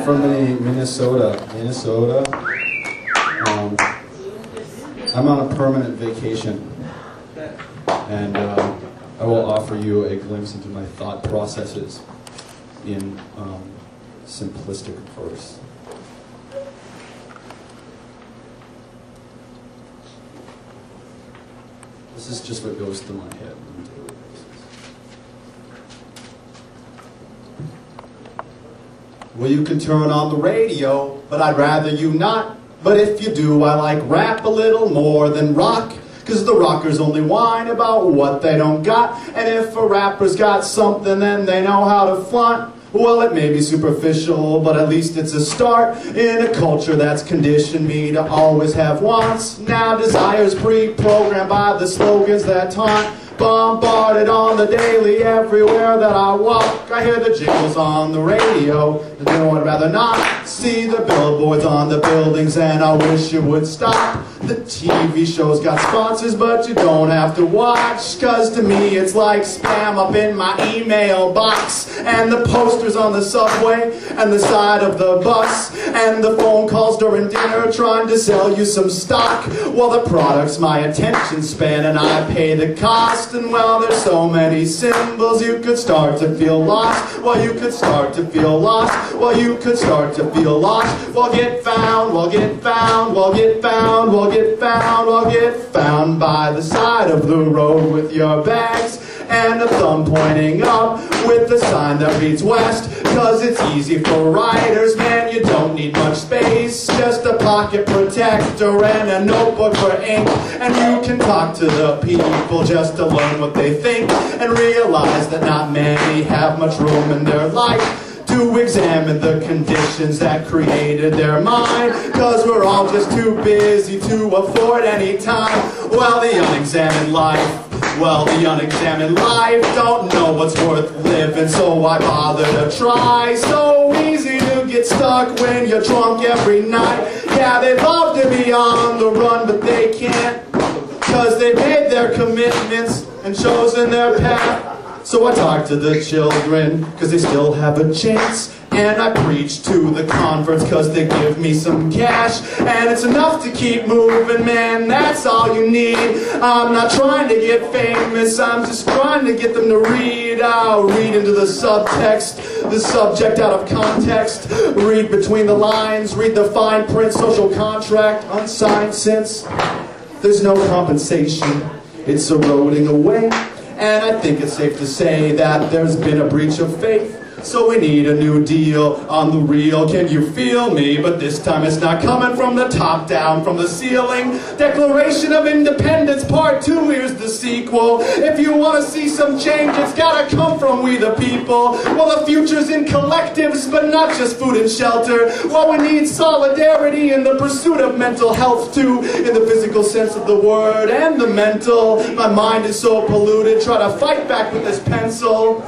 from Minnesota. I'm on a permanent vacation, and I will offer you a glimpse into my thought processes in simplistic verse. This is just what goes through my head on a daily basis. Well, you can turn on the radio, but I'd rather you not. But if you do, I like rap a little more than rock, 'cause the rockers only whine about what they don't got. And if a rapper's got something, then they know how to flaunt. Well, it may be superficial, but at least it's a start in a culture that's conditioned me to always have wants. Now desires pre-programmed by the slogans that taunt. Bombarded on the daily everywhere that I walk. I hear the jingles on the radio, and you know I'd rather not see the billboards on the buildings, and I wish it would stop. The TV shows got sponsors, but you don't have to watch, 'cause to me it's like spam up in my email box. And the posters on the subway and the side of the bus, and the phone calls during dinner trying to sell you some stock. Well, the product's my attention span and I pay the cost. And well, there's so many symbols, you could start to feel lost. Well, you could start to feel lost. Well, you could start to feel lost. Well, get found, well, get found, well, get found, well, get found, well, get found by the side of the road with your bags and a thumb pointing up with a sign that reads west. 'Cause it's easy for writers, man, you don't need much space. Just a pocket protector and a notebook for ink. And you can talk to the people just to learn what they think, and realize that not many have much room in their life to examine the conditions that created their mind. 'Cause we're all just too busy to afford any time. Well, the unexamined life don't know what's worth living, so why bother to try? So easy to get stuck when you're drunk every night. Yeah, they love to be on the run, but they can't, 'cause they made their commitments and chosen their path. So I talk to the children, 'cause they still have a chance. And I preach to the converts, 'cause they give me some cash. And it's enough to keep moving, man, that's all you need. I'm not trying to get famous, I'm just trying to get them to read. I'll read into the subtext, the subject out of context. Read between the lines, read the fine print, social contract, unsigned since there's no compensation. It's eroding away. And I think it's safe to say that there's been a breach of faith. So we need a new deal on the real. Can you feel me? But this time it's not coming from the top down, from the ceiling. Declaration of Independence Part 2, here's the sequel. If you want to see some change, it's gotta come from we the people. Well, the future's in collectives, but not just food and shelter. Well, we need solidarity in the pursuit of mental health too, in the physical sense of the word and the mental. My mind is so polluted, try to fight back with this pencil.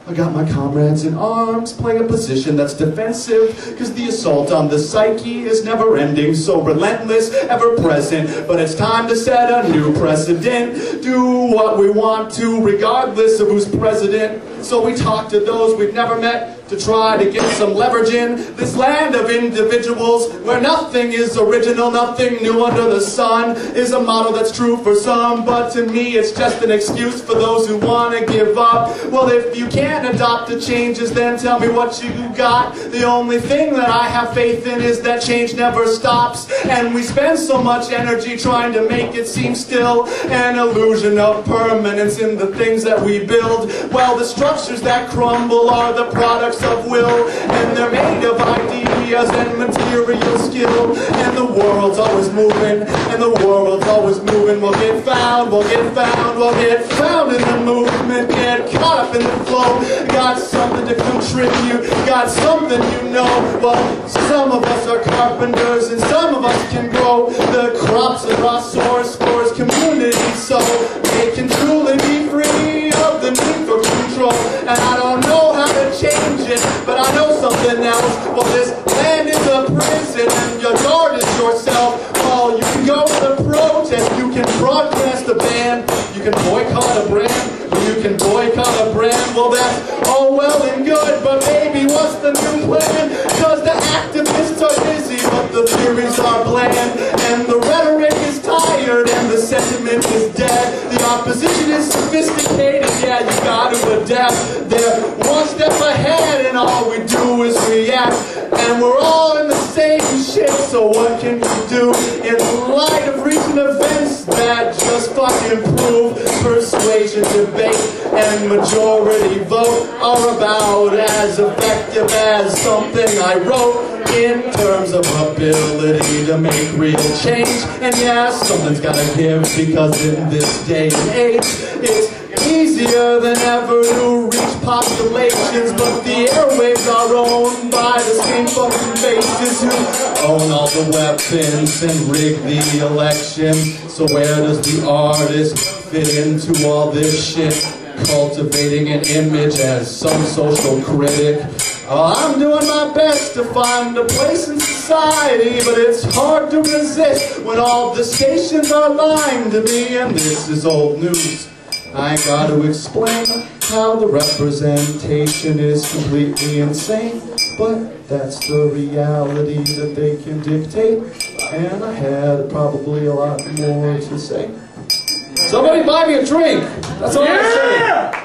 I got my comrades in arms, playing a position that's defensive, 'cause the assault on the psyche is never ending, so relentless, ever present. But it's time to set a new precedent, do what we want to, regardless of who's president. So we talk to those we've never met to try to get some leverage in this land of individuals, where nothing is original, nothing new under the sun, is a motto that's true for some, but to me it's just an excuse for those who want to give up. Well, if you can't adopt the changes, then tell me what you got. The only thing that I have faith in is that change never stops, and we spend so much energy trying to make it seem still an illusion of permanence in the things that we build. Well, the structures that crumble are the products of will, and they're made of ideas and material skill. And the world's always moving, and the world's always moving. We'll get found, we'll get found, we'll get found in the movement. Get caught up in the flow, got something to contribute, got something you know. Well, some of us are carpenters, and some of us can grow the crops of our source for his community, so they can truly be free of the need for control. And I don't know how to change it, but I know something else. Well, this land is a prison, and your guard is yourself. Well, you can go to the protest, you can broadcast a ban, you can boycott a brand. you can boycott a brand. Well, that's all well and good, but maybe what's the new plan? Cause the activists are busy, but the theories are bland, and the rhetoric is tired, and the sentiment is dead. The opposition is sophisticated, yeah, you gotta adapt. They're one step ahead, and all we do is react. And we're all in the same shit, so what can you do in light of recent events that just fucking prove persuasion, debate, and majority vote are about as effective as something I wrote in terms of ability to make real change. And yeah, something's gotta give, because in this day and age, it's easier than ever to reach populations, but the airwaves are owned by the same fucking faces who own all the weapons and rig the elections. So where does the artist fit into all this shit? Cultivating an image as some social critic. I'm doing my best to find a place in society, but it's hard to resist when all the stations are lying to me, and this is old news. I gotta explain how the representation is completely insane, but that's the reality that they can dictate, and I had probably a lot more to say. Somebody buy me a drink! That's all I'm saying.